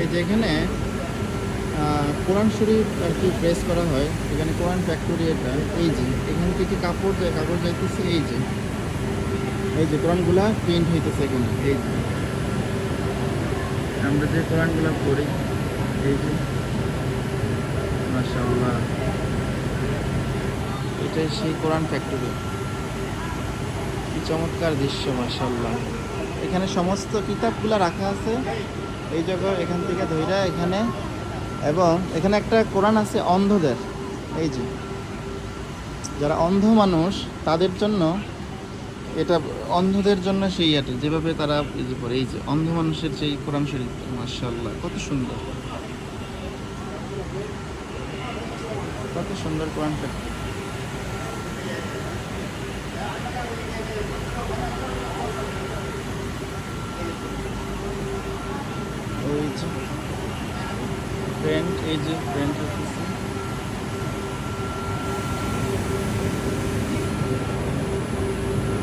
এই যে এখানে কোরআন শরীফ আর কি প্রেস করা হয়, এখানে কোরআন ফ্যাক্টরি এটা। এই যে এখান থেকে কাপড় যায়, কাপড় যাইতেছে, এই যে কোরআনগুলা প্রিন্ট হইতেছে এখানে। এই যে আমরা যে কোরআনগুলা পড়ি, এই যে মাশাআল্লাহ, এটাই সেই কোরআন ফ্যাক্টরি। কি চমৎকার দৃশ্য মাশাআল্লাহ। এখানে সমস্ত কিতাবগুলা রাখা আছে এই জায়গায়, এখান থেকে ধইরা এখানে। এবং এখানে একটা কোরআন আছে অন্ধদের, এই যে যারা অন্ধ মানুষ তাদের জন্য, এটা অন্ধদের জন্য সেই এটা যেভাবে তারা এই যে পড়ে, এই যে অন্ধ মানুষের সেই কোরআন শরীফ। মাশাআল্লাহ, কত সুন্দর, কত সুন্দর কোরআন ফ্যাক্টরি। ওই যে ফ্রেন্ড, এই যে ফ্রেন্ড অফিস।